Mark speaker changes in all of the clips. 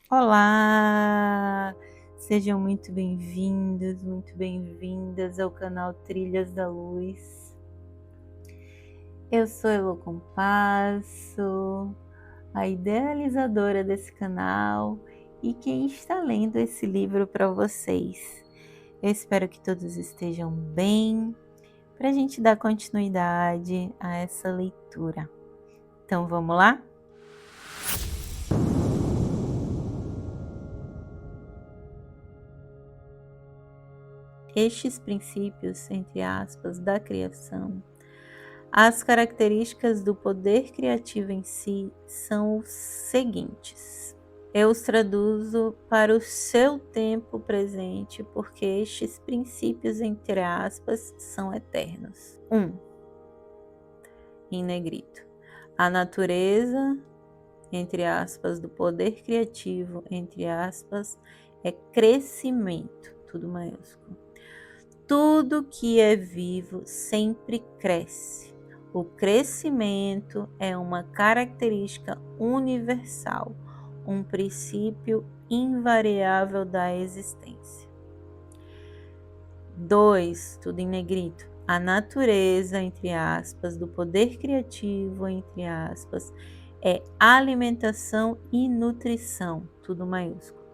Speaker 1: Olá! Sejam muito bem-vindos, muito bem-vindas ao canal Trilhas da Luz. Eu sou Elo Compasso, a idealizadora desse canal e quem está lendo esse livro para vocês. Eu espero que todos estejam bem, para a gente dar continuidade a essa leitura. Então vamos lá? Estes princípios, entre aspas, da criação, as características do poder criativo em si são os seguintes. Eu os traduzo para o seu tempo presente, porque estes princípios, entre aspas, são eternos. 1. Em negrito. A natureza, entre aspas, do poder criativo, entre aspas, é crescimento, tudo maiúsculo. Tudo que é vivo sempre cresce. O crescimento é uma característica universal, um princípio invariável da existência. 2. Tudo em negrito. A natureza, entre aspas, do poder criativo, entre aspas, é alimentação e nutrição, tudo maiúsculo.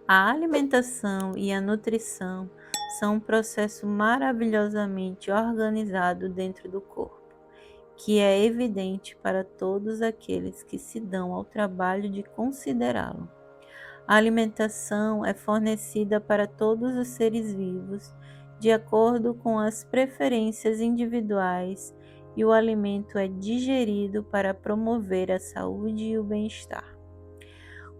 Speaker 1: A alimentação e a nutrição são um processo maravilhosamente organizado dentro do corpo, que é evidente para todos aqueles que se dão ao trabalho de considerá-lo. A alimentação é fornecida para todos os seres vivos de acordo com as preferências individuais e o alimento é digerido para promover a saúde e o bem-estar.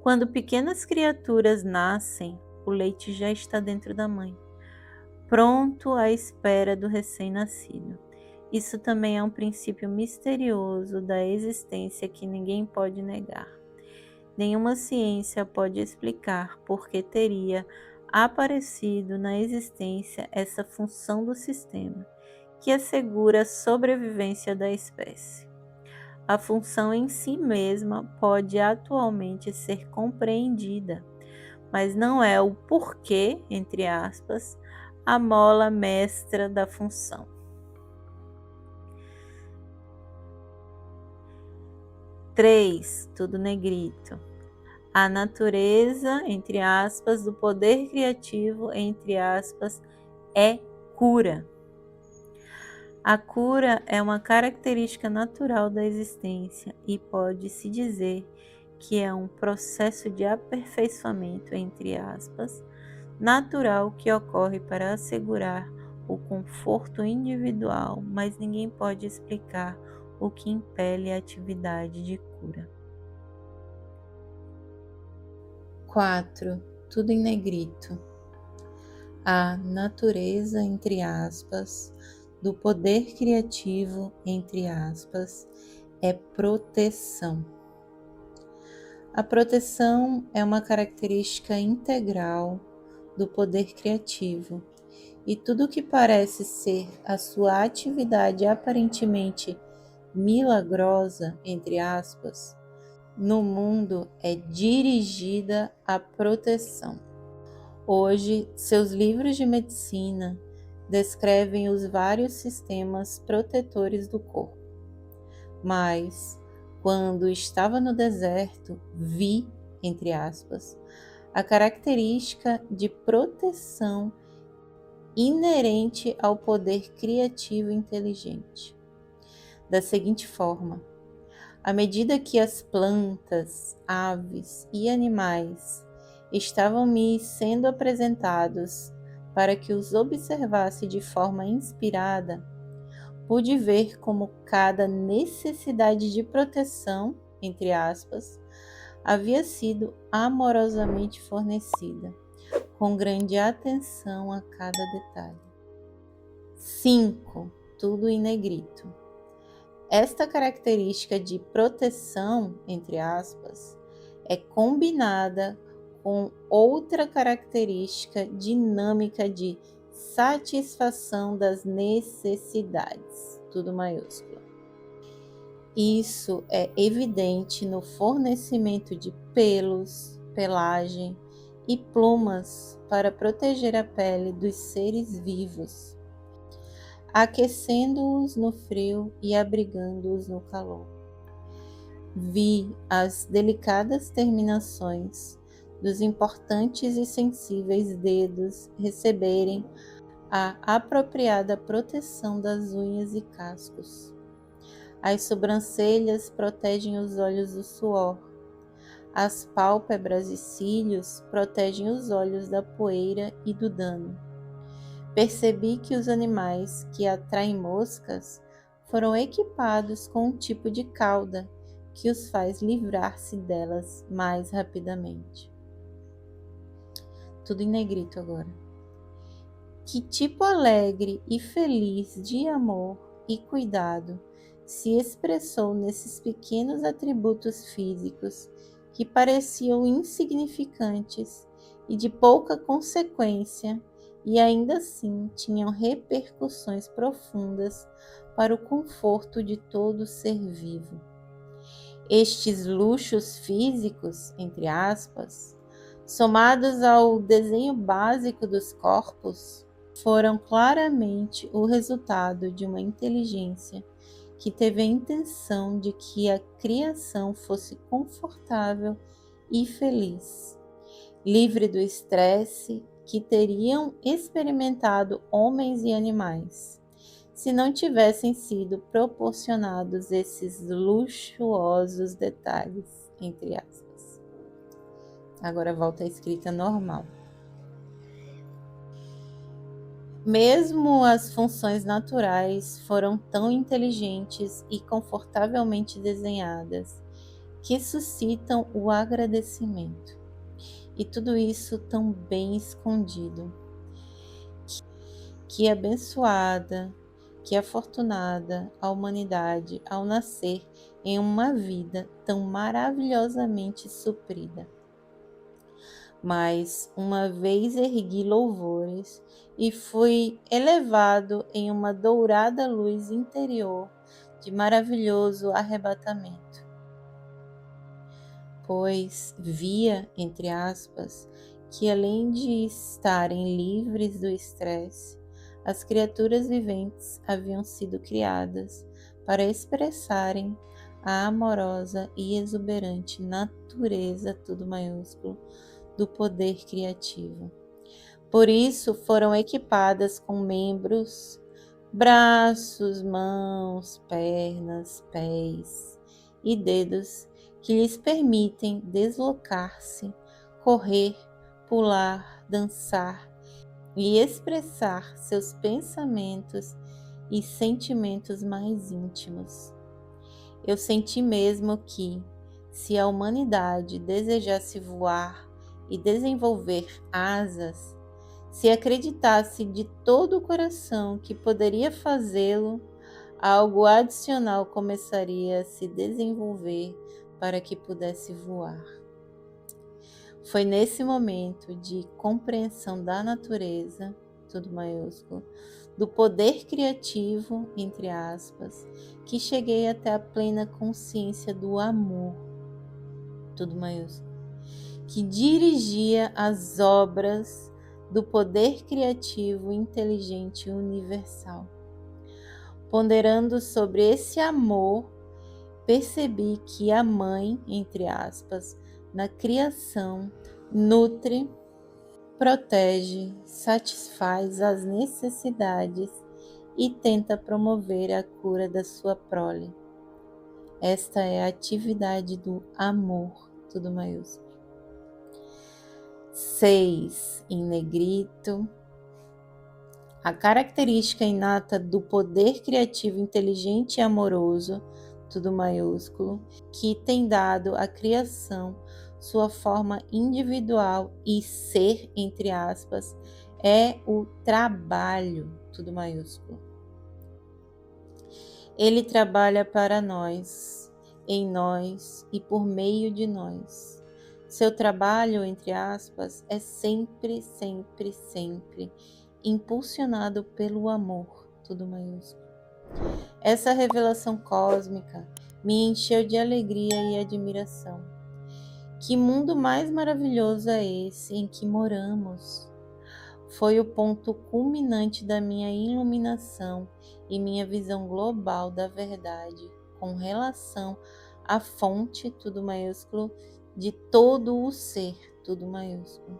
Speaker 1: Quando pequenas criaturas nascem, o leite já está dentro da mãe, pronto à espera do recém-nascido. Isso também é um princípio misterioso da existência que ninguém pode negar. Nenhuma ciência pode explicar por que teria aparecido na existência essa função do sistema, que assegura a sobrevivência da espécie. A função em si mesma pode atualmente ser compreendida, mas não é o porquê, entre aspas, a mola mestra da função. 3. Tudo negrito. A natureza, entre aspas, do poder criativo, entre aspas, é cura. A cura é uma característica natural da existência e pode-se dizer que é um processo de aperfeiçoamento, entre aspas, natural que ocorre para assegurar o conforto individual, mas ninguém pode explicar o que impele a atividade de cura. 4. Tudo em negrito. A natureza, entre aspas, do poder criativo, entre aspas, é proteção. A proteção é uma característica integral do poder criativo, e tudo que parece ser a sua atividade aparentemente milagrosa, entre aspas, no mundo é dirigida à proteção. Hoje, seus livros de medicina descrevem os vários sistemas protetores do corpo. Mas, quando estava no deserto, vi, entre aspas, a característica de proteção inerente ao poder criativo inteligente. Da seguinte forma: à medida que as plantas, aves e animais estavam me sendo apresentados para que os observasse de forma inspirada, pude ver como cada necessidade de proteção, entre aspas, havia sido amorosamente fornecida, com grande atenção a cada detalhe. 5. Tudo em negrito. Esta característica de proteção, entre aspas, é combinada com outra característica dinâmica de satisfação das necessidades, tudo maiúsculo. Isso é evidente no fornecimento de pelos, pelagem e plumas para proteger a pele dos seres vivos, aquecendo-os no frio e abrigando-os no calor. Vi as delicadas terminações dos importantes e sensíveis dedos receberem a apropriada proteção das unhas e cascos. As sobrancelhas protegem os olhos do suor. As pálpebras e cílios protegem os olhos da poeira e do dano. Percebi que os animais que atraem moscas foram equipados com um tipo de cauda que os faz livrar-se delas mais rapidamente. Tudo em negrito agora. Que tipo alegre e feliz de amor e cuidado se expressou nesses pequenos atributos físicos que pareciam insignificantes e de pouca consequência e ainda assim tinham repercussões profundas para o conforto de todo ser vivo. Estes luxos físicos, entre aspas, somados ao desenho básico dos corpos, foram claramente o resultado de uma inteligência que teve a intenção de que a criação fosse confortável e feliz, livre do estresse que teriam experimentado homens e animais, se não tivessem sido proporcionados esses luxuosos detalhes, entre aspas. Agora volta à escrita normal. Mesmo as funções naturais foram tão inteligentes e confortavelmente desenhadas que suscitam o agradecimento. E tudo isso tão bem escondido. Que abençoada, que afortunada a humanidade ao nascer em uma vida tão maravilhosamente suprida. Mas uma vez ergui louvores e fui elevado em uma dourada luz interior de maravilhoso arrebatamento. Pois via, entre aspas, que além de estarem livres do estresse, as criaturas viventes haviam sido criadas para expressarem a amorosa e exuberante natureza, tudo maiúsculo, do poder criativo. Por isso foram equipadas com membros, braços, mãos, pernas, pés e dedos que lhes permitem deslocar-se, correr, pular, dançar e expressar seus pensamentos e sentimentos mais íntimos. Eu senti mesmo que, se a humanidade desejasse voar e desenvolver asas, se acreditasse de todo o coração que poderia fazê-lo, algo adicional começaria a se desenvolver para que pudesse voar. Foi nesse momento de compreensão da natureza, tudo maiúsculo, do poder criativo, entre aspas, que cheguei até a plena consciência do amor, tudo maiúsculo, que dirigia as obras do poder criativo inteligente universal. Ponderando sobre esse amor, percebi que a mãe, entre aspas, na criação, nutre, protege, satisfaz as necessidades e tenta promover a cura da sua prole. Esta é a atividade do amor, tudo maiúsculo. 6, em negrito. A característica inata do poder criativo inteligente e amoroso, tudo maiúsculo, que tem dado à criação sua forma individual e ser, entre aspas, é o trabalho, tudo maiúsculo. Ele trabalha para nós, em nós e por meio de nós. Seu trabalho, entre aspas, é sempre, sempre, sempre impulsionado pelo amor, tudo maiúsculo. Essa revelação cósmica me encheu de alegria e admiração. Que mundo mais maravilhoso é esse em que moramos! Foi o ponto culminante da minha iluminação e minha visão global da verdade com relação à fonte, tudo maiúsculo, de todo o ser, tudo maiúsculo.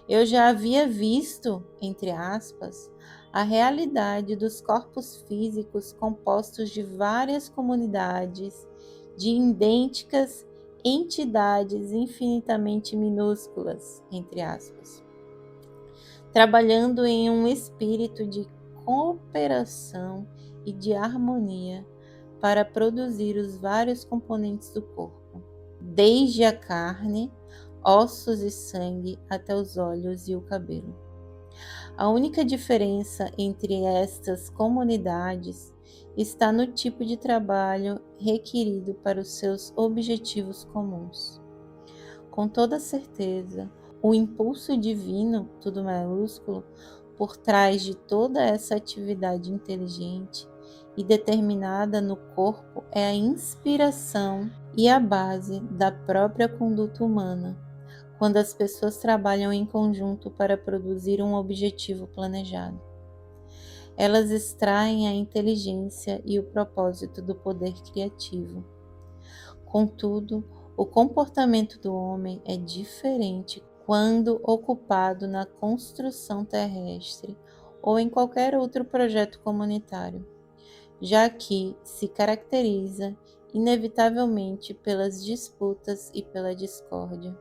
Speaker 1: Eu já havia visto, entre aspas, a realidade dos corpos físicos compostos de várias comunidades de idênticas entidades infinitamente minúsculas, entre aspas, trabalhando em um espírito de cooperação e de harmonia para produzir os vários componentes do corpo, desde a carne, ossos e sangue até os olhos e o cabelo. A única diferença entre estas comunidades está no tipo de trabalho requerido para os seus objetivos comuns. Com toda certeza, o impulso divino, tudo maiúsculo, por trás de toda essa atividade inteligente e determinada no corpo é a inspiração e a base da própria conduta humana, quando as pessoas trabalham em conjunto para produzir um objetivo planejado. Elas extraem a inteligência e o propósito do poder criativo. Contudo, o comportamento do homem é diferente quando ocupado na construção terrestre ou em qualquer outro projeto comunitário, já que se caracteriza inevitavelmente pelas disputas e pela discórdia.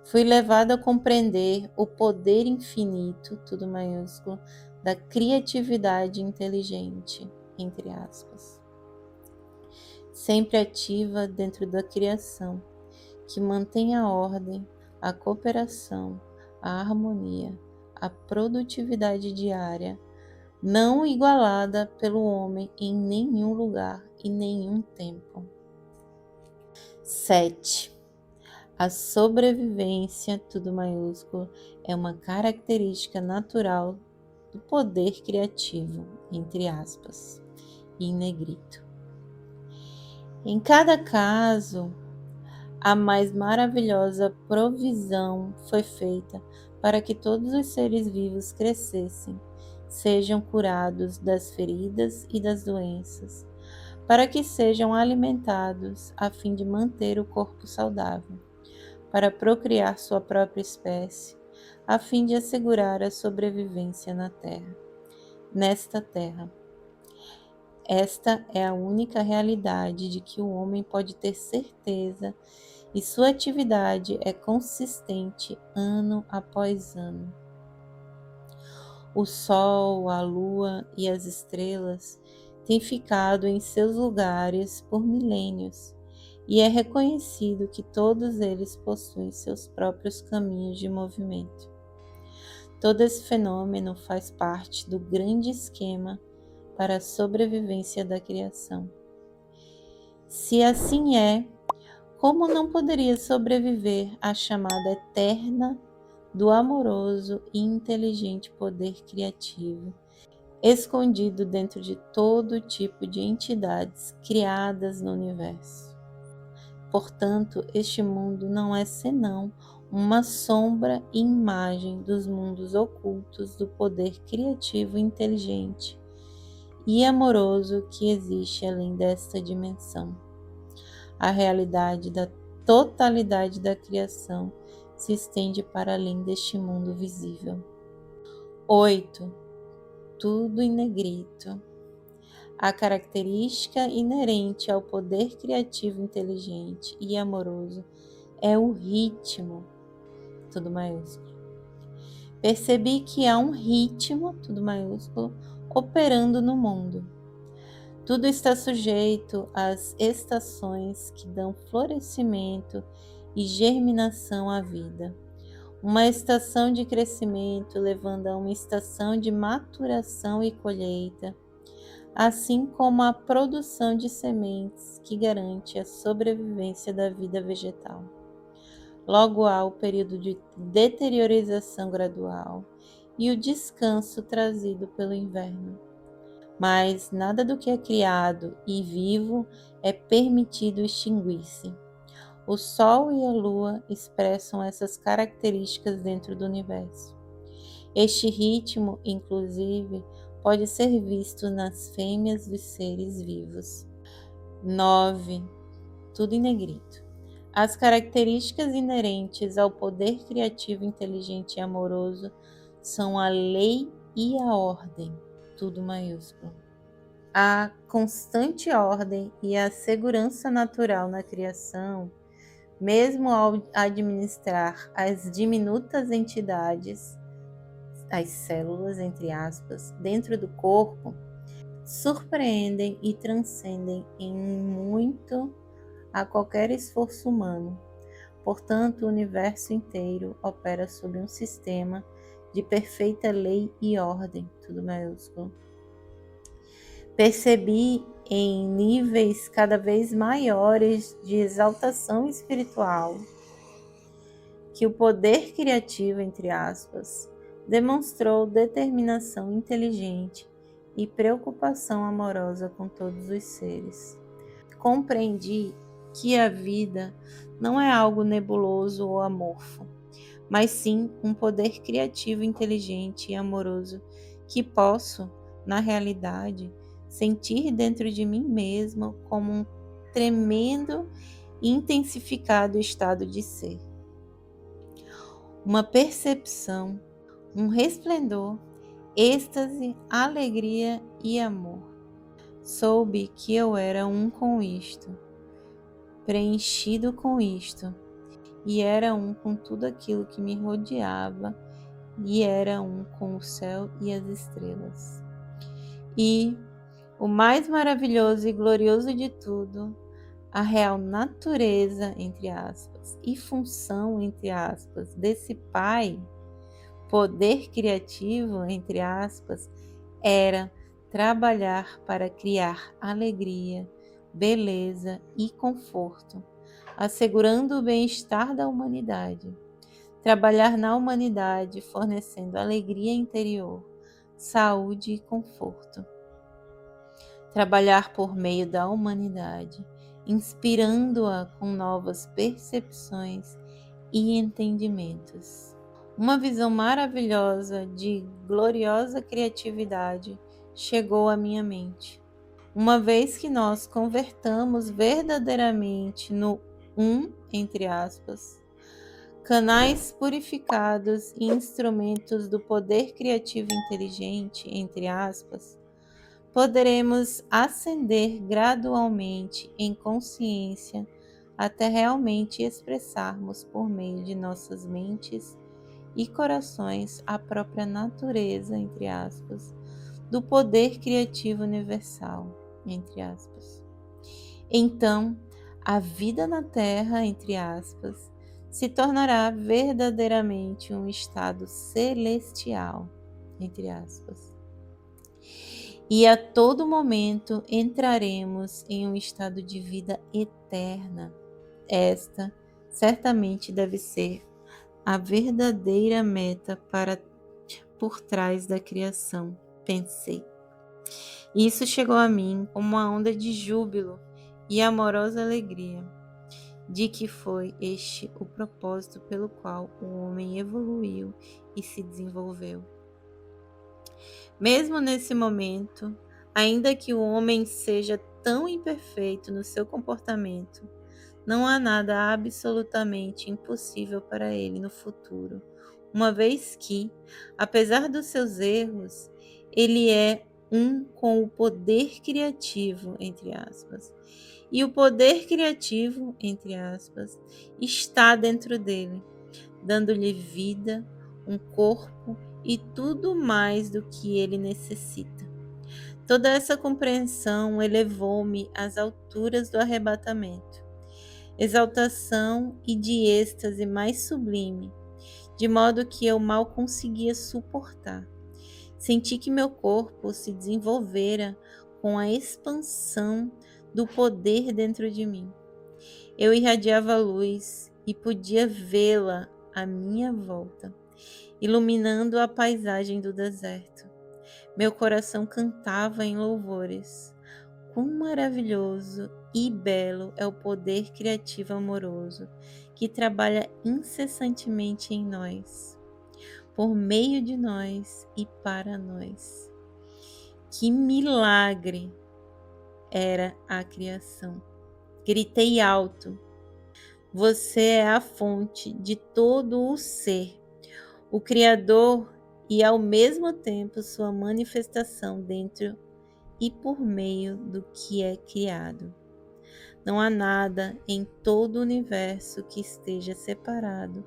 Speaker 1: Fui levado a compreender o poder infinito, tudo maiúsculo, da criatividade inteligente, entre aspas, sempre ativa dentro da criação, que mantém a ordem, a cooperação, a harmonia, a produtividade diária, não igualada pelo homem em nenhum lugar e nenhum tempo. 7. A sobrevivência, tudo maiúsculo, é uma característica natural do poder criativo, entre aspas, e em negrito. Em cada caso, a mais maravilhosa provisão foi feita para que todos os seres vivos crescessem, sejam curados das feridas e das doenças, para que sejam alimentados a fim de manter o corpo saudável, para procriar sua própria espécie, a fim de assegurar a sobrevivência na Terra. Nesta Terra. Esta é a única realidade de que o homem pode ter certeza e sua atividade é consistente ano após ano. O Sol, a Lua e as estrelas têm ficado em seus lugares por milênios, e é reconhecido que todos eles possuem seus próprios caminhos de movimento. Todo esse fenômeno faz parte do grande esquema para a sobrevivência da criação. Se assim é, como não poderia sobreviver à chamada eterna do amoroso e inteligente poder criativo, escondido dentro de todo tipo de entidades criadas no universo? Portanto, este mundo não é senão uma sombra e imagem dos mundos ocultos do poder criativo inteligente e amoroso que existe além desta dimensão. A realidade da totalidade da criação se estende para além deste mundo visível. 8. Tudo em negrito. A característica inerente ao poder criativo inteligente e amoroso é o ritmo, tudo maiúsculo. Percebi que há um ritmo, tudo maiúsculo, operando no mundo. Tudo está sujeito às estações que dão florescimento e germinação à vida. Uma estação de crescimento levando a uma estação de maturação e colheita, assim como a produção de sementes que garante a sobrevivência da vida vegetal. Logo há o período de deteriorização gradual e o descanso trazido pelo inverno. mas nada do que é criado e vivo é permitido extinguir-se. O Sol e a Lua expressam essas características dentro do universo. Este ritmo, inclusive, pode ser visto nas fêmeas dos seres vivos. 9. Tudo em negrito. As características inerentes ao poder criativo, inteligente e amoroso são a lei e a ordem, tudo maiúsculo. A constante ordem e a segurança natural na criação, mesmo ao administrar as diminutas entidades, as células, entre aspas, dentro do corpo, surpreendem e transcendem em muito a qualquer esforço humano. Portanto, o universo inteiro opera sob um sistema de perfeita lei e ordem, tudo maiúsculo. Percebi em níveis cada vez maiores de exaltação espiritual que o poder criativo, entre aspas, demonstrou determinação inteligente e preocupação amorosa com todos os seres. Compreendi que a vida não é algo nebuloso ou amorfo, mas sim um poder criativo, inteligente e amoroso que posso, na realidade, sentir dentro de mim mesmo como um tremendo e intensificado estado de ser. Uma percepção, um resplendor, êxtase, alegria e amor. Soube que eu era um com isto, preenchido com isto, e era um com tudo aquilo que me rodeava, e era um com o céu e as estrelas. E, o mais maravilhoso e glorioso de tudo, a real natureza, entre aspas, e função, entre aspas, desse Pai, poder criativo, entre aspas, era trabalhar para criar alegria, beleza e conforto, assegurando o bem-estar da humanidade. Trabalhar na humanidade, fornecendo alegria interior, saúde e conforto. Trabalhar por meio da humanidade, inspirando-a com novas percepções e entendimentos. Uma visão maravilhosa de gloriosa criatividade chegou à minha mente. Uma vez que nós convertamos verdadeiramente no entre aspas, canais purificados e instrumentos do poder criativo inteligente, entre aspas, poderemos ascender gradualmente em consciência até realmente expressarmos por meio de nossas mentes e corações a própria natureza, entre aspas, do poder criativo universal, entre aspas. Então, a vida na Terra, entre aspas, se tornará verdadeiramente um estado celestial, entre aspas. E a todo momento entraremos em um estado de vida eterna. Esta certamente deve ser a verdadeira meta para por trás da criação, pensei. Isso chegou a mim como uma onda de júbilo e amorosa alegria, de que foi este o propósito pelo qual o homem evoluiu e se desenvolveu. Mesmo nesse momento, ainda que o homem seja tão imperfeito no seu comportamento, não há nada absolutamente impossível para ele no futuro, uma vez que, apesar dos seus erros, ele é um com o poder criativo, entre aspas. E o poder criativo, entre aspas, está dentro dele, dando-lhe vida, um corpo e tudo mais do que ele necessita. Toda essa compreensão elevou-me às alturas do arrebatamento, exaltação e de êxtase mais sublime, de modo que eu mal conseguia suportar. Senti que meu corpo se desenvolvera com a expansão do poder dentro de mim. Eu irradiava luz e podia vê-la à minha volta, iluminando a paisagem do deserto. Meu coração cantava em louvores. Quão maravilhoso e belo é o poder criativo amoroso que trabalha incessantemente em nós, por meio de nós e para nós. Que milagre era a criação! Gritei alto. Você é a fonte de todo o ser, o Criador e ao mesmo tempo sua manifestação dentro e por meio do que é criado. Não há nada em todo o universo que esteja separado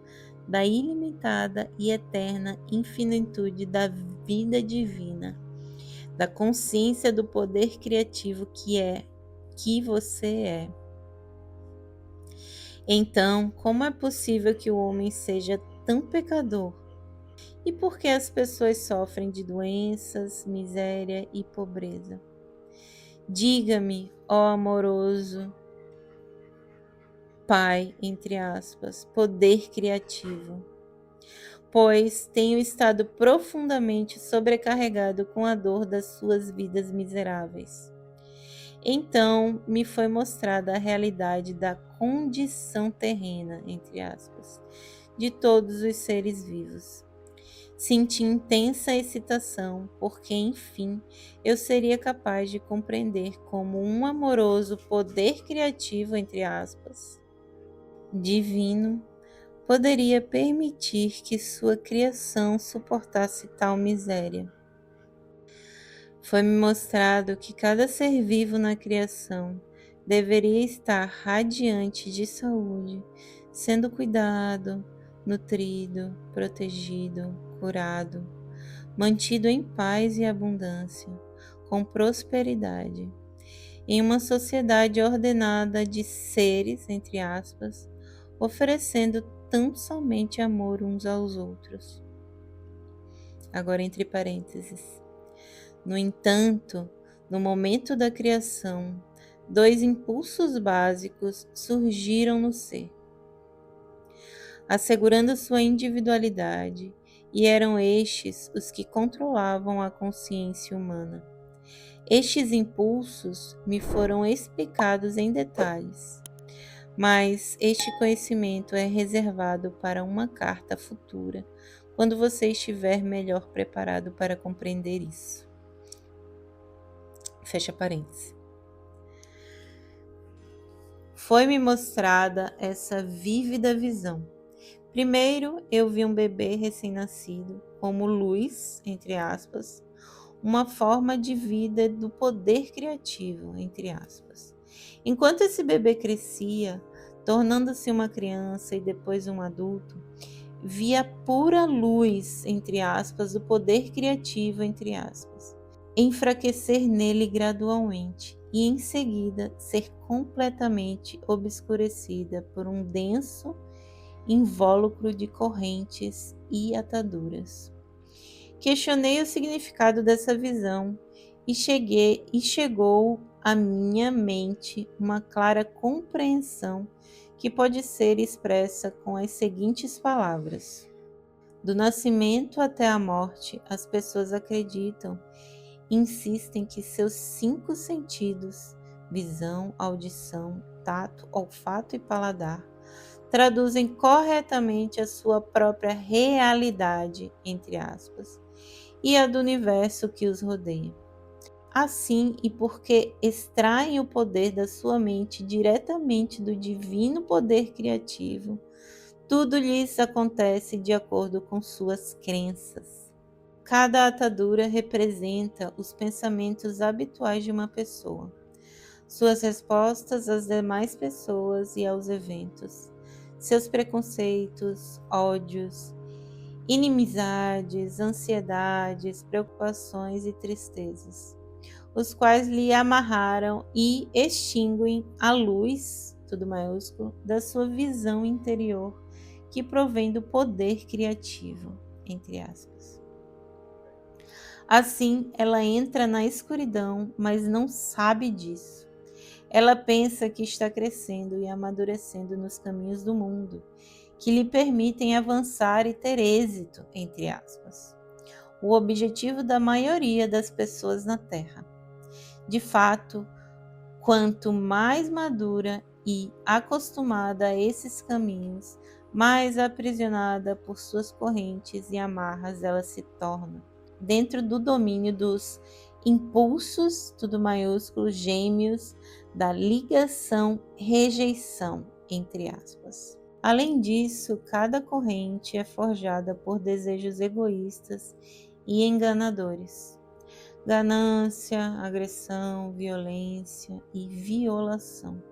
Speaker 1: da ilimitada e eterna infinitude da vida divina, da consciência do poder criativo que você é. Então, como é possível que o homem seja tão pecador? E por que as pessoas sofrem de doenças, miséria e pobreza? Diga-me, ó amoroso Pai, entre aspas, poder criativo, pois tenho estado profundamente sobrecarregado com a dor das suas vidas miseráveis. Então me foi mostrada a realidade da condição terrena, entre aspas, de todos os seres vivos. Senti intensa excitação, porque enfim eu seria capaz de compreender como um amoroso poder criativo, entre aspas, divino, poderia permitir que sua criação suportasse tal miséria. Foi-me mostrado que cada ser vivo na criação deveria estar radiante de saúde, sendo cuidado, nutrido, protegido, curado, mantido em paz e abundância, com prosperidade, em uma sociedade ordenada de seres, entre aspas, oferecendo tão somente amor uns aos outros. Agora, entre parênteses. No entanto, no momento da criação, dois impulsos básicos surgiram no ser, assegurando sua individualidade, e eram estes os que controlavam a consciência humana. Estes impulsos me foram explicados em detalhes, mas este conhecimento é reservado para uma carta futura, quando você estiver melhor preparado para compreender isso. Fecha parênteses. Foi-me mostrada essa vívida visão. Primeiro, eu vi um bebê recém-nascido como luz, entre aspas, uma forma de vida do poder criativo, entre aspas. Enquanto esse bebê crescia, tornando-se uma criança e depois um adulto, via pura luz, entre aspas, do poder criativo, entre aspas, enfraquecer nele gradualmente e em seguida ser completamente obscurecida por um denso invólucro de correntes e ataduras. Questionei o significado dessa visão e chegou à minha mente uma clara compreensão que pode ser expressa com as seguintes palavras: do nascimento até a morte, as pessoas acreditam e insistem que seus 5 sentidos, visão, audição, tato, olfato e paladar, traduzem corretamente a sua própria realidade, entre aspas, e a do universo que os rodeia. Assim, e porque extraem o poder da sua mente diretamente do divino poder criativo, tudo lhes acontece de acordo com suas crenças. Cada atadura representa os pensamentos habituais de uma pessoa, suas respostas às demais pessoas e aos eventos, seus preconceitos, ódios, inimizades, ansiedades, preocupações e tristezas, os quais lhe amarraram e extinguem a luz, tudo maiúsculo, da sua visão interior, que provém do poder criativo, entre aspas. Assim, ela entra na escuridão, mas não sabe disso. Ela pensa que está crescendo e amadurecendo nos caminhos do mundo, que lhe permitem avançar e ter êxito, entre aspas. o objetivo da maioria das pessoas na Terra. De fato, quanto mais madura e acostumada a esses caminhos, mais aprisionada por suas correntes e amarras ela se torna, dentro do domínio dos impulsos, tudo maiúsculo, gêmeos, da ligação-rejeição, entre aspas. Além disso, cada corrente é forjada por desejos egoístas e enganadores. Ganância, agressão, violência e violação.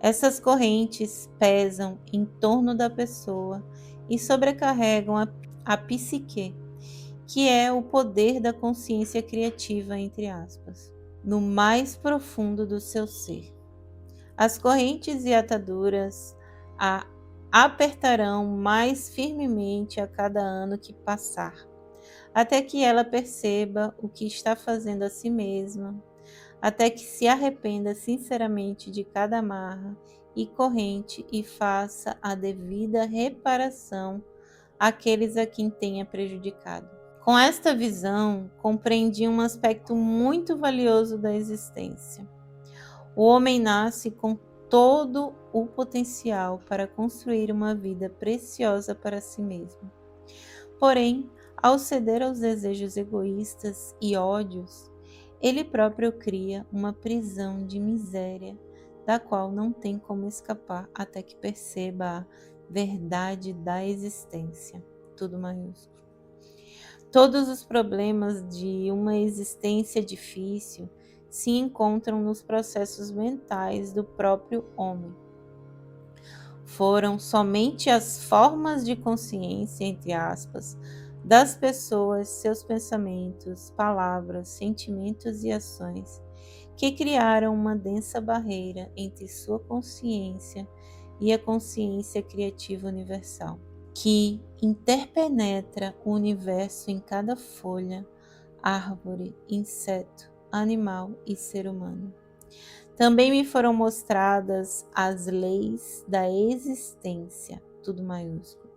Speaker 1: Essas correntes pesam em torno da pessoa e sobrecarregam a psique, que é o poder da consciência criativa, entre aspas, no mais profundo do seu ser. As correntes e ataduras a apertarão mais firmemente a cada ano que passar, até que ela perceba o que está fazendo a si mesma, até que se arrependa sinceramente de cada amarra e corrente e faça a devida reparação àqueles a quem tenha prejudicado. Com esta visão, compreendi um aspecto muito valioso da existência. O homem nasce com todo o potencial para construir uma vida preciosa para si mesmo. Porém, ao ceder aos desejos egoístas e ódios, ele próprio cria uma prisão de miséria, da qual não tem como escapar até que perceba a verdade da existência. Tudo maiúsculo. Todos os problemas de uma existência difícil se encontram nos processos mentais do próprio homem. Foram somente as formas de consciência, entre aspas, das pessoas, seus pensamentos, palavras, sentimentos e ações, que criaram uma densa barreira entre sua consciência e a consciência criativa universal, que interpenetra o universo em cada folha, árvore, inseto, animal e ser humano. Também me foram mostradas as leis da existência, tudo maiúsculo,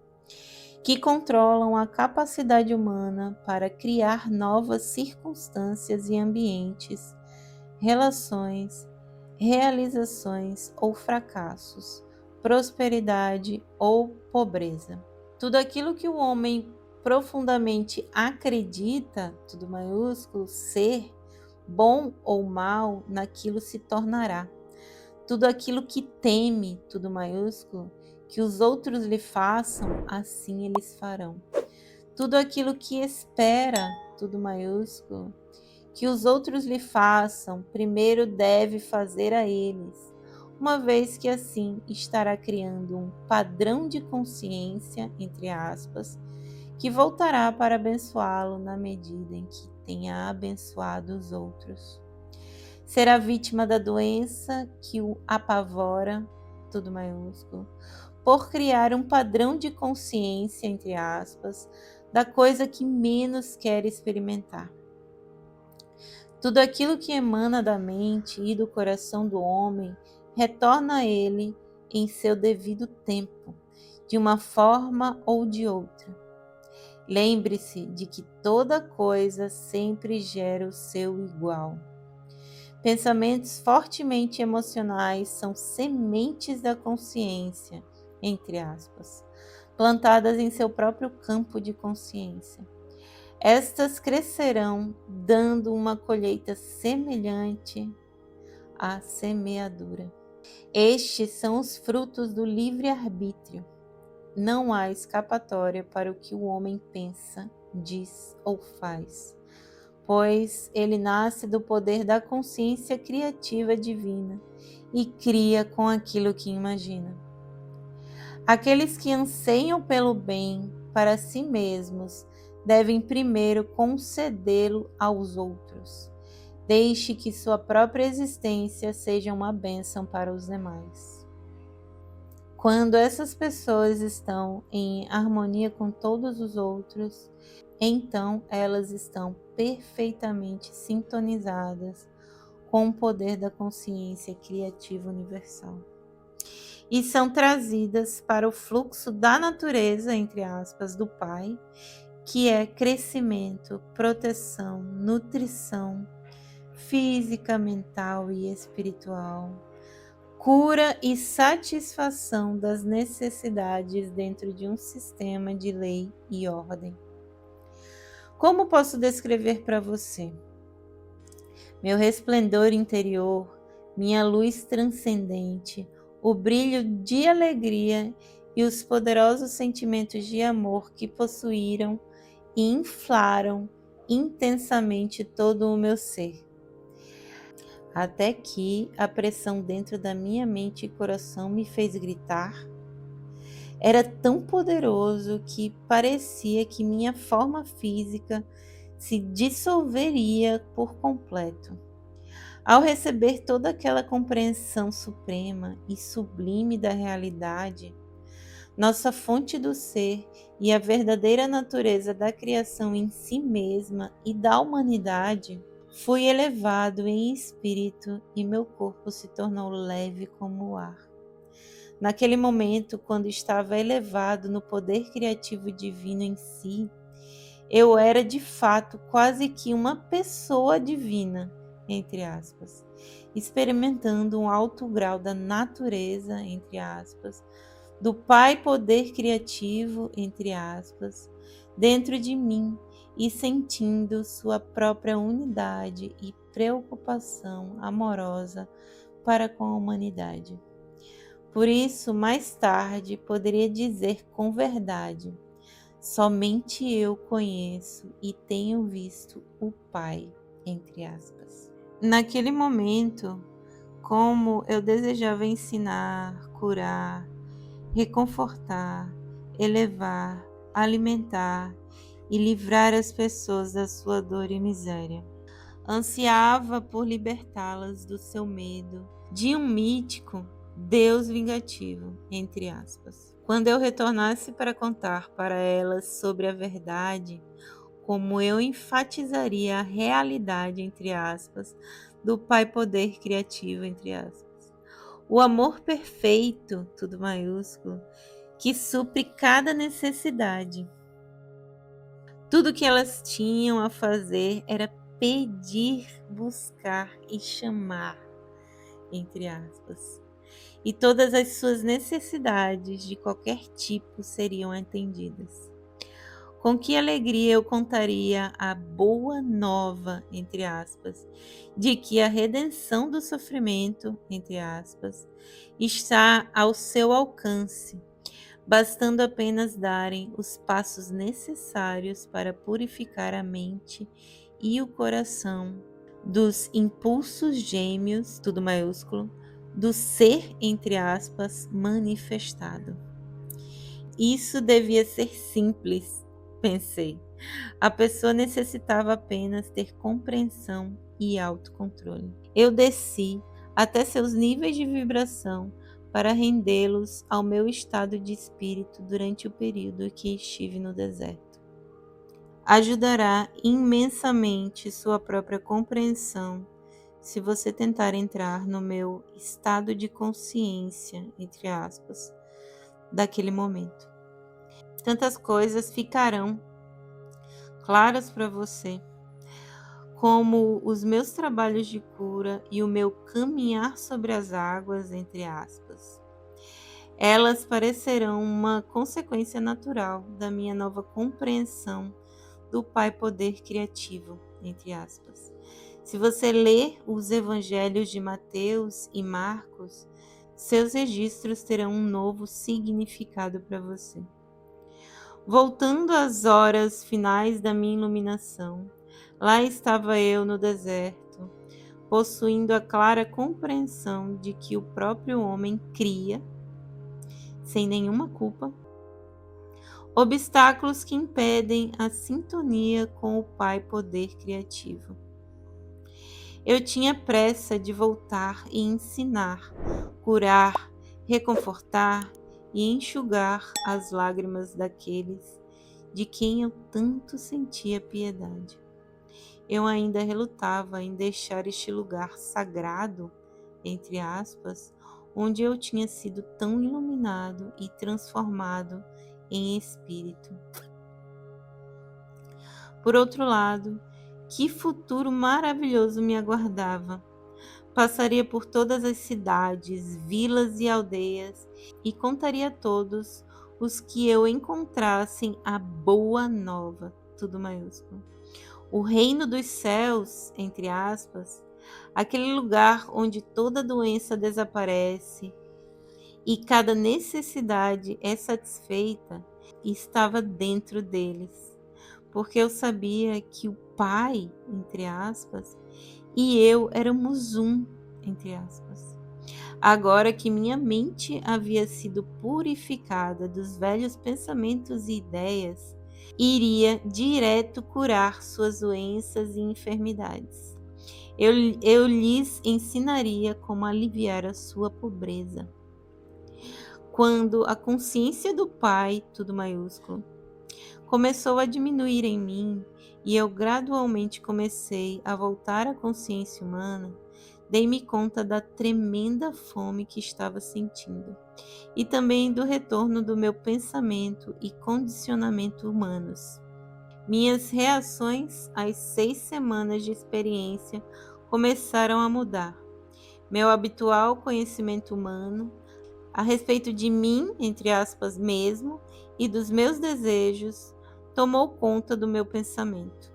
Speaker 1: que controlam a capacidade humana para criar novas circunstâncias e ambientes, relações, realizações ou fracassos, prosperidade ou pobreza. Tudo aquilo que o homem profundamente acredita, tudo maiúsculo, ser, bom ou mal, naquilo se tornará. Tudo aquilo que teme, tudo maiúsculo, que os outros lhe façam, assim eles farão. Tudo aquilo que espera, tudo maiúsculo, que os outros lhe façam, primeiro deve fazer a eles, uma vez que assim estará criando um padrão de consciência, entre aspas, que voltará para abençoá-lo na medida em que tenha abençoado os outros. Será vítima da doença que o apavora, tudo maiúsculo, por criar um padrão de consciência, entre aspas, da coisa que menos quer experimentar. Tudo aquilo que emana da mente e do coração do homem retorna a ele em seu devido tempo, de uma forma ou de outra. Lembre-se de que toda coisa sempre gera o seu igual. Pensamentos fortemente emocionais são sementes da consciência, entre aspas, plantadas em seu próprio campo de consciência. Estas crescerão, dando uma colheita semelhante à semeadura. Estes são os frutos do livre-arbítrio. Não há escapatória para o que o homem pensa, diz ou faz, pois ele nasce do poder da consciência criativa divina e cria com aquilo que imagina. Aqueles que anseiam pelo bem para si mesmos devem primeiro concedê-lo aos outros. Deixe que sua própria existência seja uma bênção para os demais. Quando essas pessoas estão em harmonia com todos os outros, então elas estão perfeitamente sintonizadas com o poder da consciência criativa universal. E são trazidas para o fluxo da natureza, entre aspas, do Pai, que é crescimento, proteção, nutrição física, mental e espiritual, cura e satisfação das necessidades dentro de um sistema de lei e ordem. Como posso descrever para você? Meu resplendor interior, minha luz transcendente, o brilho de alegria e os poderosos sentimentos de amor que possuíram e inflaram intensamente todo o meu ser. Até que a pressão dentro da minha mente e coração me fez gritar. Era tão poderoso que parecia que minha forma física se dissolveria por completo. Ao receber toda aquela compreensão suprema e sublime da realidade, nossa fonte do ser e a verdadeira natureza da criação em si mesma e da humanidade, fui elevado em espírito e meu corpo se tornou leve como o ar. Naquele momento, quando estava elevado no poder criativo divino em si, eu era de fato quase que uma pessoa divina, entre aspas, experimentando um alto grau da natureza, entre aspas, do Pai poder criativo, entre aspas, dentro de mim e sentindo sua própria unidade e preocupação amorosa para com a humanidade. Por isso, mais tarde, poderia dizer com verdade: somente eu conheço e tenho visto o Pai, entre aspas. Naquele momento, como eu desejava ensinar, curar, reconfortar, elevar, alimentar e livrar as pessoas da sua dor e miséria. Ansiava por libertá-las do seu medo, de um mítico Deus vingativo, entre aspas. Quando eu retornasse para contar para elas sobre a verdade, como eu enfatizaria a realidade, entre aspas, do Pai Poder Criativo, entre aspas. O amor perfeito, tudo maiúsculo, que supre cada necessidade. Tudo que elas tinham a fazer era pedir, buscar e chamar, entre aspas. E todas as suas necessidades de qualquer tipo seriam atendidas. Com que alegria eu contaria a boa nova, entre aspas, de que a redenção do sofrimento, entre aspas, está ao seu alcance, bastando apenas darem os passos necessários para purificar a mente e o coração dos impulsos gêmeos, tudo maiúsculo, do ser, entre aspas, manifestado. Isso devia ser simples, pensei. A pessoa necessitava apenas ter compreensão e autocontrole. Eu desci até seus níveis de vibração para rendê-los ao meu estado de espírito durante o período que estive no deserto. Ajudará imensamente sua própria compreensão se você tentar entrar no meu estado de consciência, entre aspas, daquele momento. Tantas coisas ficarão claras para você, como os meus trabalhos de cura e o meu caminhar sobre as águas, entre aspas. Elas parecerão uma consequência natural da minha nova compreensão do Pai Poder Criativo, entre aspas. Se você ler os evangelhos de Mateus e Marcos, seus registros terão um novo significado para você. Voltando às horas finais da minha iluminação, lá estava eu no deserto, possuindo a clara compreensão de que o próprio homem cria, sem nenhuma culpa, obstáculos que impedem a sintonia com o Pai Poder Criativo. Eu tinha pressa de voltar e ensinar, curar, reconfortar e enxugar as lágrimas daqueles de quem eu tanto sentia piedade. Eu ainda relutava em deixar este lugar sagrado, entre aspas, onde eu tinha sido tão iluminado e transformado em espírito. Por outro lado, que futuro maravilhoso me aguardava! Passaria por todas as cidades, vilas e aldeias e contaria a todos os que eu encontrassem a boa nova, tudo maiúsculo. O reino dos céus, entre aspas, aquele lugar onde toda doença desaparece e cada necessidade é satisfeita, estava dentro deles, porque eu sabia que o Pai, entre aspas, e eu éramos um, entre aspas. Agora que minha mente havia sido purificada dos velhos pensamentos e ideias, iria direto curar suas doenças e enfermidades. Eu lhes ensinaria como aliviar a sua pobreza. Quando a consciência do Pai, tudo maiúsculo, começou a diminuir em mim e eu gradualmente comecei a voltar à consciência humana, dei-me conta da tremenda fome que estava sentindo e também do retorno do meu pensamento e condicionamento humanos. Minhas reações às 6 semanas de experiência começaram a mudar. Meu habitual conhecimento humano a respeito de mim, entre aspas, mesmo, e dos meus desejos, tomou conta do meu pensamento.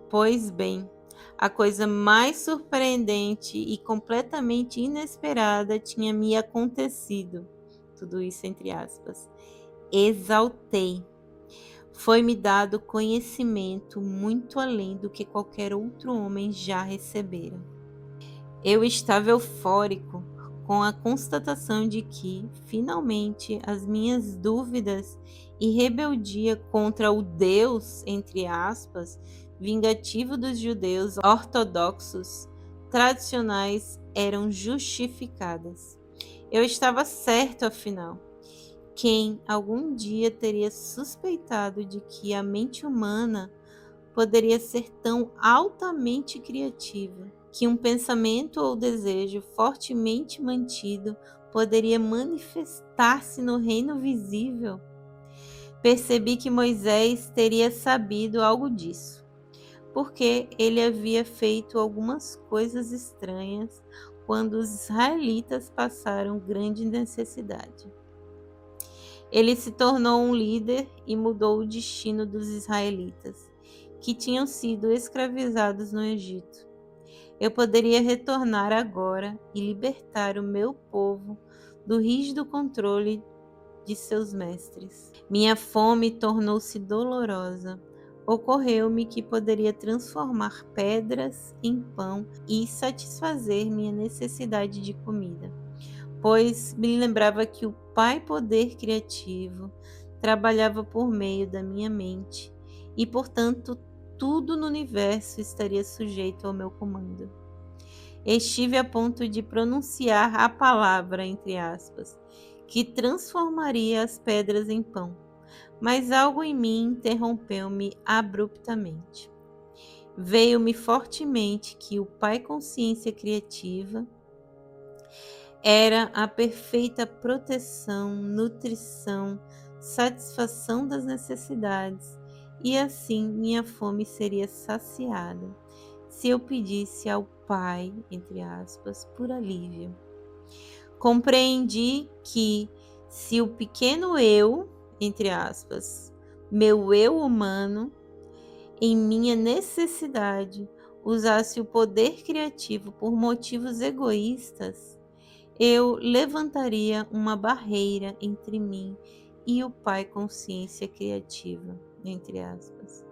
Speaker 1: Pois bem, a coisa mais surpreendente e completamente inesperada tinha me acontecido. Tudo isso entre aspas. Exaltei. Foi-me dado conhecimento muito além do que qualquer outro homem já recebera. Eu estava eufórico com a constatação de que, finalmente, as minhas dúvidas e rebeldia contra o Deus, entre aspas, vingativo dos judeus ortodoxos tradicionais eram justificadas. Eu estava certo, afinal. Quem algum dia teria suspeitado de que a mente humana poderia ser tão altamente criativa, que um pensamento ou desejo fortemente mantido poderia manifestar-se no reino visível? Percebi que Moisés teria sabido algo disso, porque ele havia feito algumas coisas estranhas quando os israelitas passaram grande necessidade. Ele se tornou um líder e mudou o destino dos israelitas, que tinham sido escravizados no Egito. Eu poderia retornar agora e libertar o meu povo do rígido controle de seus mestres. Minha fome tornou-se dolorosa. Ocorreu-me que poderia transformar pedras em pão e satisfazer minha necessidade de comida, pois me lembrava que o Pai Poder Criativo trabalhava por meio da minha mente e, portanto, tudo no universo estaria sujeito ao meu comando. Estive a ponto de pronunciar a palavra, entre aspas, que transformaria as pedras em pão, mas algo em mim interrompeu-me abruptamente. Veio-me fortemente que o Pai Consciência Criativa era a perfeita proteção, nutrição, satisfação das necessidades, e assim minha fome seria saciada, se eu pedisse ao Pai, entre aspas, por alívio. Compreendi que, se o pequeno eu, entre aspas, meu eu humano, em minha necessidade, usasse o poder criativo por motivos egoístas, eu levantaria uma barreira entre mim e o Pai Consciência Criativa, entre aspas.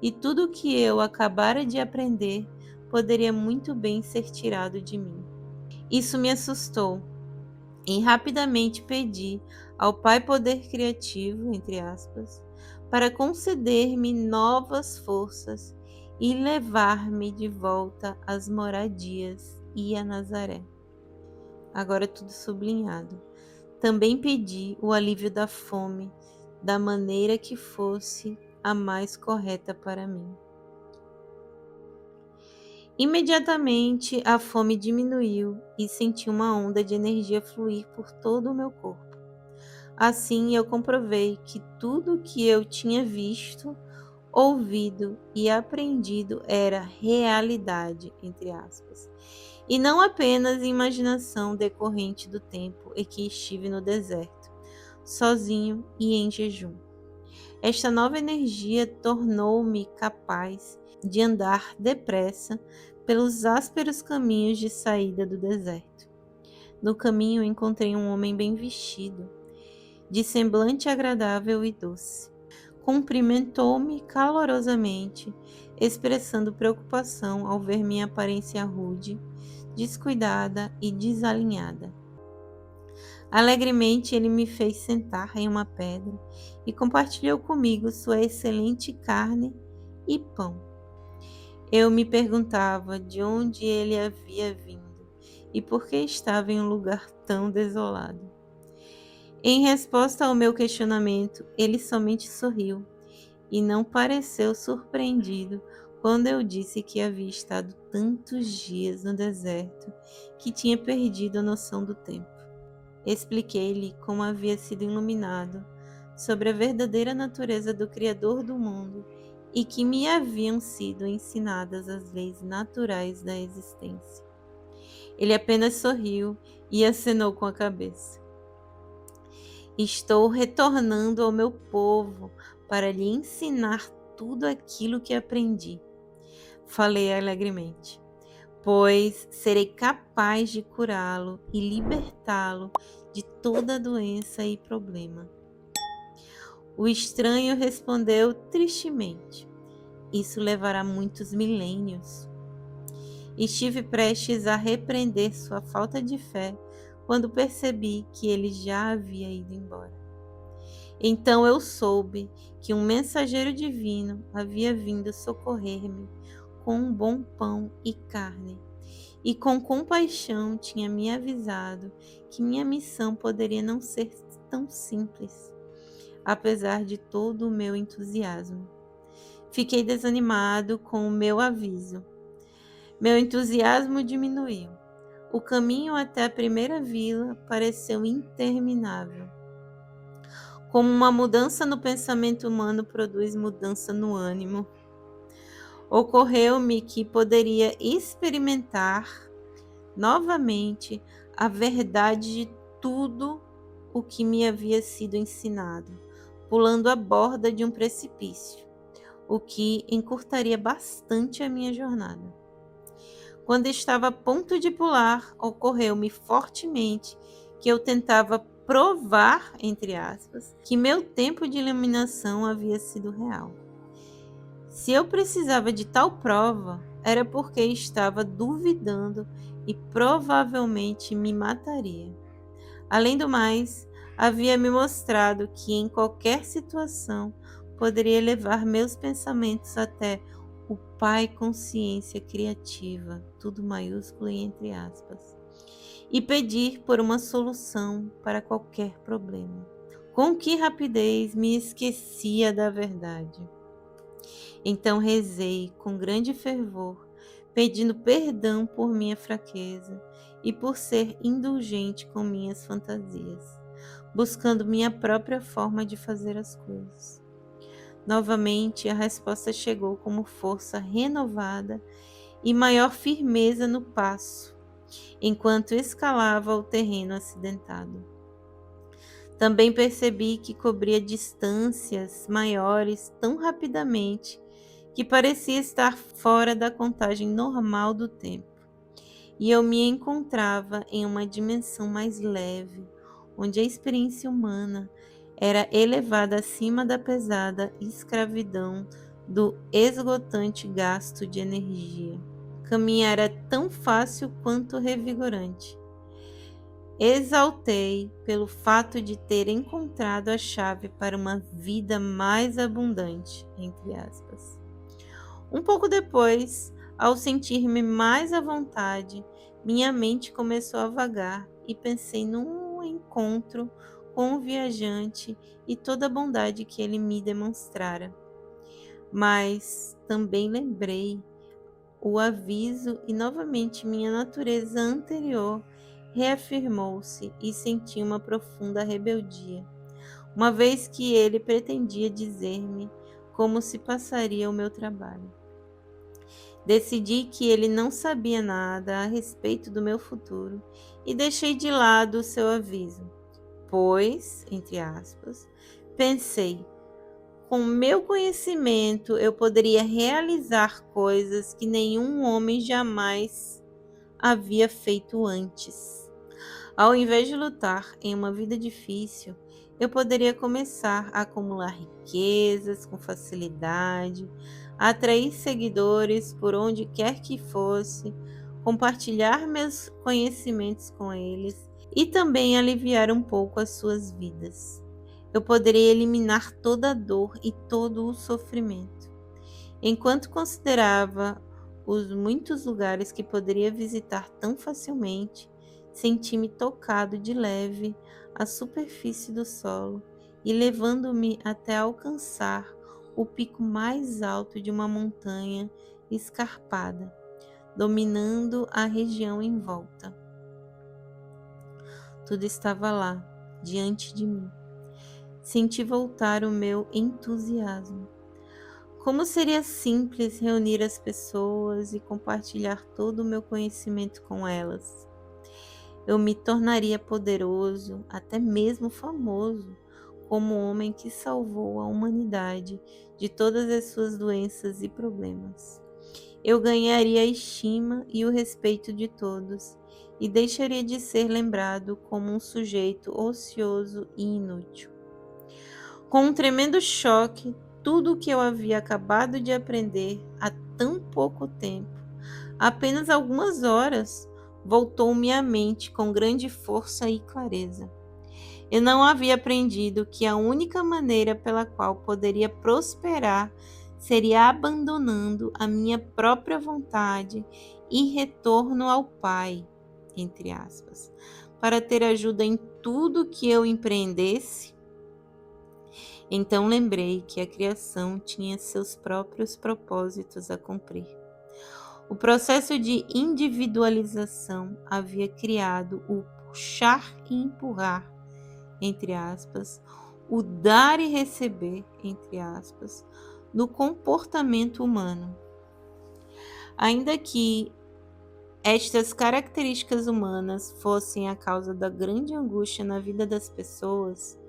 Speaker 1: E tudo o que eu acabara de aprender poderia muito bem ser tirado de mim. Isso me assustou e rapidamente pedi ao Pai Poder Criativo, entre aspas, para conceder-me novas forças e levar-me de volta às moradias e a Nazaré. Agora tudo sublinhado. Também pedi o alívio da fome, da maneira que fosse a mais correta para mim. Imediatamente a fome diminuiu e senti uma onda de energia fluir por todo o meu corpo. Assim eu comprovei que tudo o que eu tinha visto, ouvido e aprendido era realidade, entre aspas, e não apenas imaginação decorrente do tempo em que estive no deserto, sozinho e em jejum. Esta nova energia tornou-me capaz de andar depressa pelos ásperos caminhos de saída do deserto. No caminho encontrei um homem bem vestido, de semblante agradável e doce. Cumprimentou-me calorosamente, expressando preocupação ao ver minha aparência rude, descuidada e desalinhada. Alegremente ele me fez sentar em uma pedra e compartilhou comigo sua excelente carne e pão. Eu me perguntava de onde ele havia vindo e por que estava em um lugar tão desolado. Em resposta ao meu questionamento, ele somente sorriu e não pareceu surpreendido quando eu disse que havia estado tantos dias no deserto que tinha perdido a noção do tempo. Expliquei-lhe como havia sido iluminado sobre a verdadeira natureza do Criador do mundo e que me haviam sido ensinadas as leis naturais da existência. Ele apenas sorriu e acenou com a cabeça. Estou retornando ao meu povo para lhe ensinar tudo aquilo que aprendi. Falei alegremente, pois serei capaz de curá-lo e libertá-lo de toda doença e problema. O estranho respondeu tristemente, isso levará muitos milênios. Estive prestes a repreender sua falta de fé quando percebi que ele já havia ido embora. Então eu soube que um mensageiro divino havia vindo socorrer-me com um bom pão e carne, e com compaixão tinha me avisado que minha missão poderia não ser tão simples, apesar de todo o meu entusiasmo. Fiquei desanimado com o meu aviso. Meu entusiasmo diminuiu. O caminho até a primeira vila pareceu interminável. Como uma mudança no pensamento humano produz mudança no ânimo, ocorreu-me que poderia experimentar novamente a verdade de tudo o que me havia sido ensinado, pulando a borda de um precipício, o que encurtaria bastante a minha jornada. Quando estava a ponto de pular, ocorreu-me fortemente que eu tentava provar, entre aspas, que meu tempo de iluminação havia sido real. Se eu precisava de tal prova, era porque estava duvidando e provavelmente me mataria. Além do mais, havia me mostrado que em qualquer situação poderia levar meus pensamentos até o Pai Consciência Criativa, tudo maiúsculo e entre aspas, e pedir por uma solução para qualquer problema. Com que rapidez me esquecia da verdade. Então rezei com grande fervor, pedindo perdão por minha fraqueza e por ser indulgente com minhas fantasias, buscando minha própria forma de fazer as coisas. Novamente, a resposta chegou como força renovada e maior firmeza no passo, enquanto escalava o terreno acidentado. Também percebi que cobria distâncias maiores tão rapidamente que parecia estar fora da contagem normal do tempo, e eu me encontrava em uma dimensão mais leve, onde a experiência humana era elevada acima da pesada escravidão do esgotante gasto de energia. Caminhar era tão fácil quanto revigorante. Exaltei pelo fato de ter encontrado a chave para uma vida mais abundante, entre aspas. Um pouco depois, ao sentir-me mais à vontade, minha mente começou a vagar e pensei num encontro com o viajante e toda a bondade que ele me demonstrara. Mas também lembrei o aviso e novamente minha natureza anterior reafirmou-se e senti uma profunda rebeldia, uma vez que ele pretendia dizer-me como se passaria o meu trabalho. Decidi que ele não sabia nada a respeito do meu futuro e deixei de lado o seu aviso, pois, entre aspas, pensei, com meu conhecimento eu poderia realizar coisas que nenhum homem jamais havia feito antes. Ao invés de lutar em uma vida difícil, eu poderia começar a acumular riquezas com facilidade, atrair seguidores por onde quer que fosse, compartilhar meus conhecimentos com eles e também aliviar um pouco as suas vidas. Eu poderia eliminar toda a dor e todo o sofrimento. Enquanto considerava os muitos lugares que poderia visitar tão facilmente, senti-me tocado de leve à superfície do solo e levando-me até alcançar o pico mais alto de uma montanha escarpada, dominando a região em volta. Tudo estava lá, diante de mim. Senti voltar o meu entusiasmo. Como seria simples reunir as pessoas e compartilhar todo o meu conhecimento com elas. Eu me tornaria poderoso, até mesmo famoso, como o homem que salvou a humanidade de todas as suas doenças e problemas. Eu ganharia a estima e o respeito de todos e deixaria de ser lembrado como um sujeito ocioso e inútil. Com um tremendo choque, tudo o que eu havia acabado de aprender há tão pouco tempo, apenas algumas horas, voltou-me à mente com grande força e clareza. Eu não havia aprendido que a única maneira pela qual poderia prosperar seria abandonando a minha própria vontade e retorno ao Pai, entre aspas, para ter ajuda em tudo que eu empreendesse. Então lembrei que a criação tinha seus próprios propósitos a cumprir. O processo de individualização havia criado o puxar e empurrar, entre aspas, o dar e receber, entre aspas, no comportamento humano. Ainda que estas características humanas fossem a causa da grande angústia na vida das pessoas,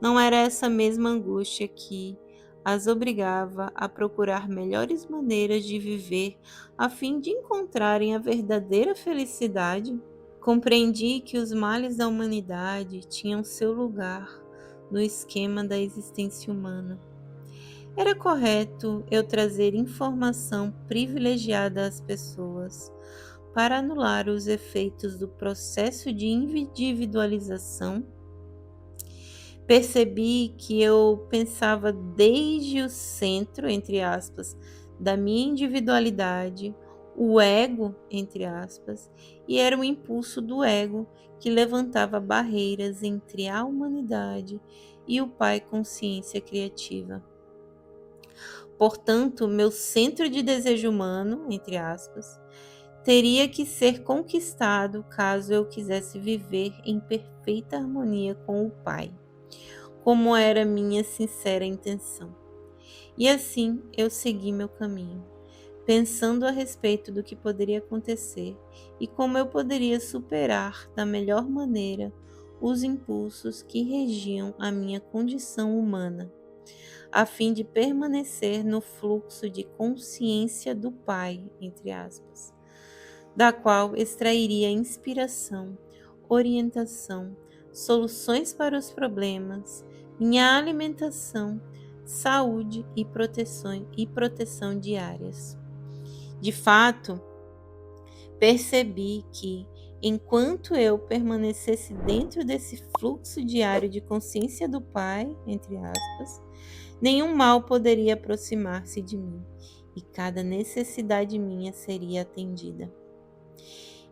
Speaker 1: não era essa mesma angústia que as obrigava a procurar melhores maneiras de viver a fim de encontrarem a verdadeira felicidade. Compreendi que os males da humanidade tinham seu lugar no esquema da existência humana. Era correto eu trazer informação privilegiada às pessoas para anular os efeitos do processo de individualização. Percebi que eu pensava desde o centro, entre aspas, da minha individualidade, o ego, entre aspas, e era o impulso do ego que levantava barreiras entre a humanidade e o Pai Consciência Criativa. Portanto, meu centro de desejo humano, entre aspas, teria que ser conquistado caso eu quisesse viver em perfeita harmonia com o Pai, como era minha sincera intenção. E assim eu segui meu caminho, pensando a respeito do que poderia acontecer e como eu poderia superar da melhor maneira os impulsos que regiam a minha condição humana, a fim de permanecer no fluxo de consciência do Pai, entre aspas, da qual extrairia inspiração, orientação, soluções para os problemas, minha alimentação, saúde e proteção diárias. De fato, percebi que, enquanto eu permanecesse dentro desse fluxo diário de consciência do Pai, entre aspas, nenhum mal poderia aproximar-se de mim e cada necessidade minha seria atendida.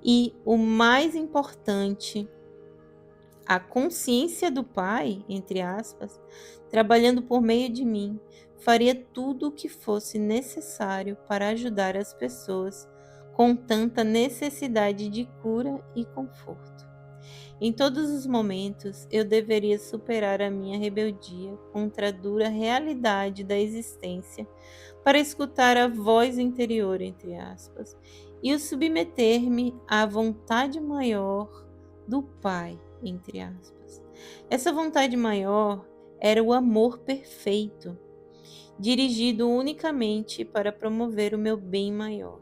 Speaker 1: E o mais importante, a consciência do Pai, entre aspas, trabalhando por meio de mim, faria tudo o que fosse necessário para ajudar as pessoas com tanta necessidade de cura e conforto. Em todos os momentos, eu deveria superar a minha rebeldia contra a dura realidade da existência para escutar a voz interior, entre aspas, e o submeter-me à vontade maior do Pai, entre aspas. Essa vontade maior era o amor perfeito, dirigido unicamente para promover o meu bem maior.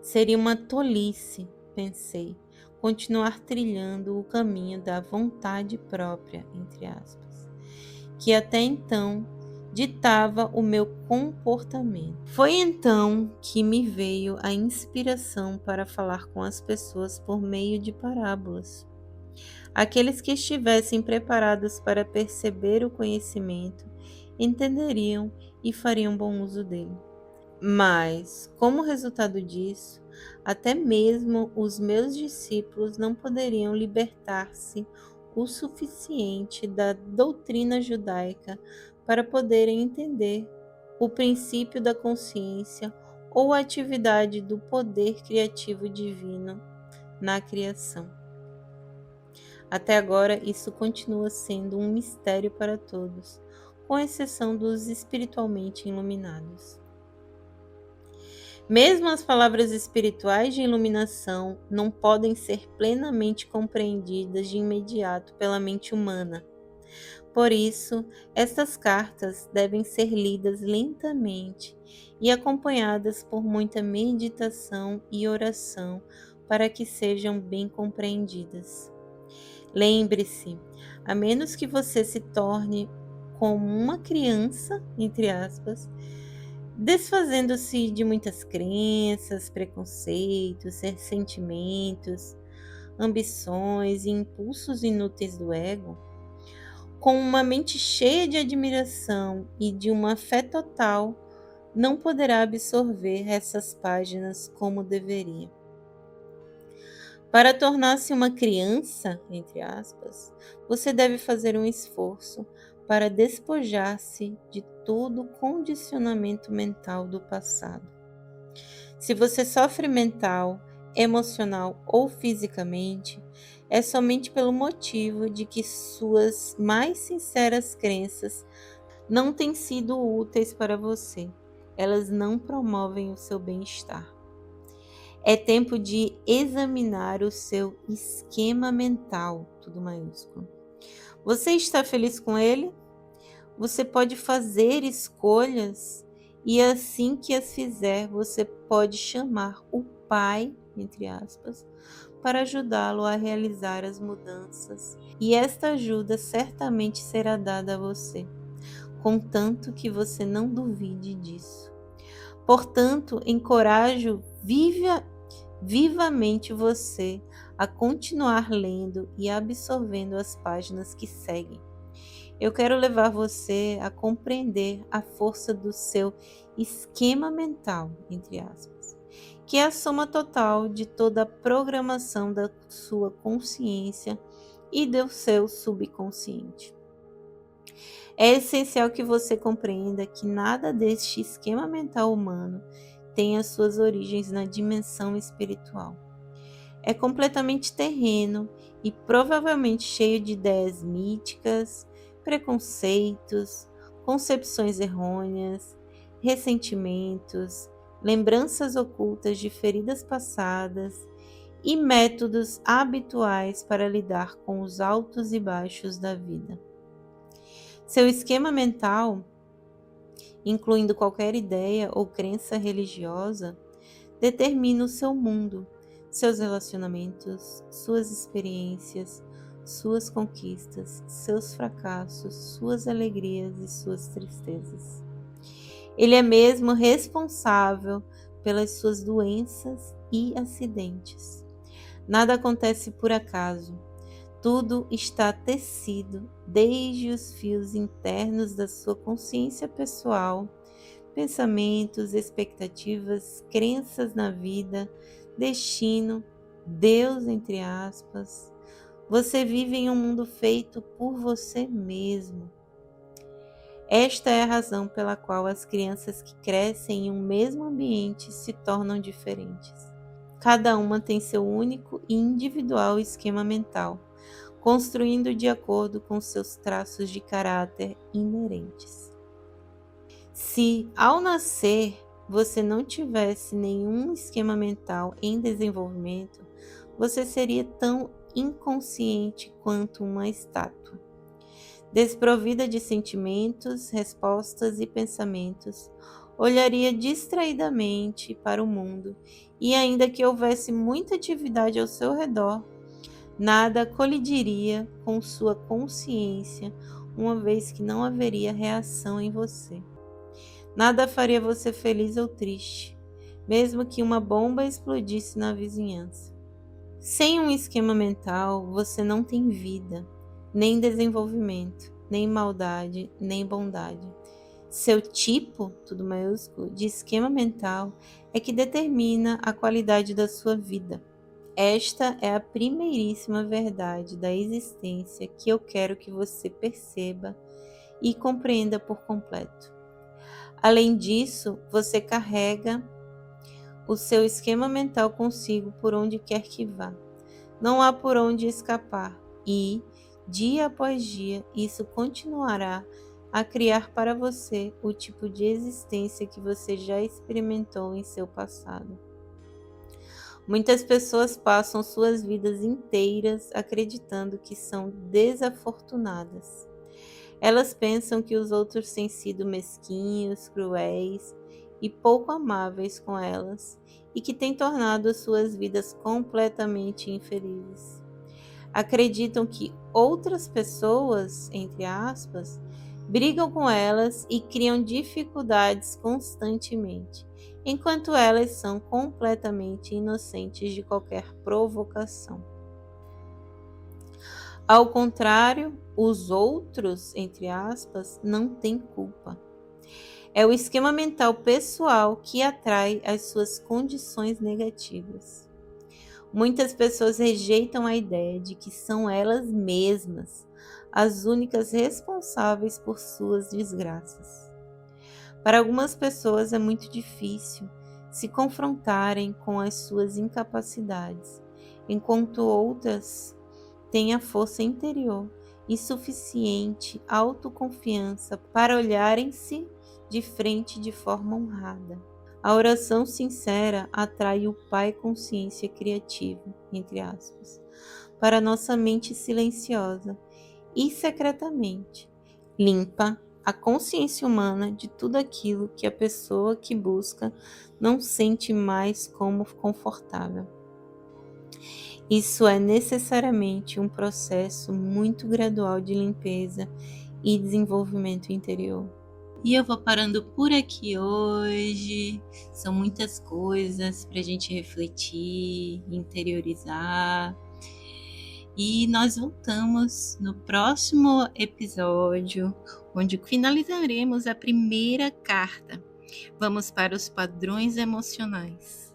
Speaker 1: Seria uma tolice, pensei, continuar trilhando o caminho da vontade própria, entre aspas, que até então ditava o meu comportamento. Foi então que me veio a inspiração para falar com as pessoas por meio de parábolas. Aqueles que estivessem preparados para perceber o conhecimento entenderiam e fariam bom uso dele. Mas, como resultado disso, até mesmo os meus discípulos não poderiam libertar-se o suficiente da doutrina judaica para poderem entender o princípio da consciência ou a atividade do poder criativo divino na criação. Até agora, isso continua sendo um mistério para todos, com exceção dos espiritualmente iluminados. Mesmo as palavras espirituais de iluminação não podem ser plenamente compreendidas de imediato pela mente humana. Por isso, estas cartas devem ser lidas lentamente e acompanhadas por muita meditação e oração para que sejam bem compreendidas. Lembre-se, a menos que você se torne como uma criança, entre aspas, desfazendo-se de muitas crenças, preconceitos, ressentimentos, ambições e impulsos inúteis do ego, com uma mente cheia de admiração e de uma fé total, não poderá absorver essas páginas como deveria. Para tornar-se uma criança, entre aspas, você deve fazer um esforço para despojar-se de todo o condicionamento mental do passado. Se você sofre mental, emocional ou fisicamente, é somente pelo motivo de que suas mais sinceras crenças não têm sido úteis para você. Elas não promovem o seu bem-estar. É tempo de examinar o seu esquema mental, tudo maiúsculo. Você está feliz com ele? Você pode fazer escolhas e assim que as fizer, você pode chamar o Pai, entre aspas, para ajudá-lo a realizar as mudanças. E esta ajuda certamente será dada a você, contanto que você não duvide disso. Portanto, encorajo vivamente você a continuar lendo e absorvendo as páginas que seguem. Eu quero levar você a compreender a força do seu esquema mental, entre aspas, que é a soma total de toda a programação da sua consciência e do seu subconsciente. É essencial que você compreenda que nada deste esquema mental humano tem as suas origens na dimensão espiritual. É completamente terreno e provavelmente cheio de ideias míticas, preconceitos, concepções errôneas, ressentimentos, lembranças ocultas de feridas passadas e métodos habituais para lidar com os altos e baixos da vida. Seu esquema mental, incluindo qualquer ideia ou crença religiosa, determina o seu mundo, seus relacionamentos, suas experiências, suas conquistas, seus fracassos, suas alegrias e suas tristezas. Ele é mesmo responsável pelas suas doenças e acidentes. Nada acontece por acaso. Tudo está tecido desde os fios internos da sua consciência pessoal, pensamentos, expectativas, crenças na vida, destino, Deus, entre aspas. Você vive em um mundo feito por você mesmo. Esta é a razão pela qual as crianças que crescem em um mesmo ambiente se tornam diferentes. Cada uma tem seu único e individual esquema mental, construindo de acordo com seus traços de caráter inerentes. Se, ao nascer, você não tivesse nenhum esquema mental em desenvolvimento, você seria tão inconsciente quanto uma estátua. Desprovida de sentimentos, respostas e pensamentos, olharia distraidamente para o mundo e, ainda que houvesse muita atividade ao seu redor, nada colidiria com sua consciência, uma vez que não haveria reação em você. Nada faria você feliz ou triste, mesmo que uma bomba explodisse na vizinhança. Sem um esquema mental, você não tem vida, nem desenvolvimento, nem maldade, nem bondade. Seu tipo, tudo maiúsculo, de esquema mental é que determina a qualidade da sua vida. Esta é a primeiríssima verdade da existência que eu quero que você perceba e compreenda por completo. Além disso, você carrega o seu esquema mental consigo por onde quer que vá. Não há por onde escapar e, dia após dia, isso continuará a criar para você o tipo de existência que você já experimentou em seu passado. Muitas pessoas passam suas vidas inteiras acreditando que são desafortunadas. Elas pensam que os outros têm sido mesquinhos, cruéis e pouco amáveis com elas e que têm tornado suas vidas completamente infelizes. Acreditam que outras pessoas, entre aspas, brigam com elas e criam dificuldades constantemente, enquanto elas são completamente inocentes de qualquer provocação. Ao contrário, os outros, entre aspas, não têm culpa. É o esquema mental pessoal que atrai as suas condições negativas. Muitas pessoas rejeitam a ideia de que são elas mesmas as únicas responsáveis por suas desgraças. Para algumas pessoas é muito difícil se confrontarem com as suas incapacidades, enquanto outras têm a força interior e suficiente autoconfiança para olharem-se de frente de forma honrada. A oração sincera atrai o Pai Consciência Criativa, entre aspas, para nossa mente silenciosa e secretamente limpa a consciência humana de tudo aquilo que a pessoa que busca não sente mais como confortável. Isso é necessariamente um processo muito gradual de limpeza e desenvolvimento interior. E eu vou parando por aqui hoje. São muitas coisas para a gente refletir, interiorizar. E nós voltamos no próximo episódio, onde finalizaremos a primeira carta. Vamos para os padrões emocionais.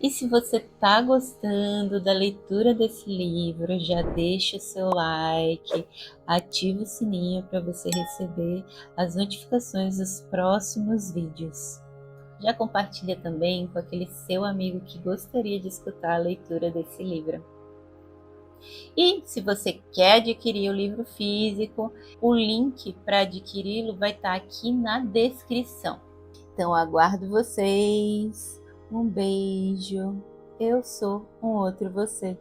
Speaker 1: E se você está gostando da leitura desse livro, já deixa o seu like, ativa o sininho para você receber as notificações dos próximos vídeos. Já compartilha também com aquele seu amigo que gostaria de escutar a leitura desse livro. E se você quer adquirir o livro físico, o link para adquiri-lo vai estar aqui na descrição. Então aguardo vocês. Um beijo. Eu sou um outro você.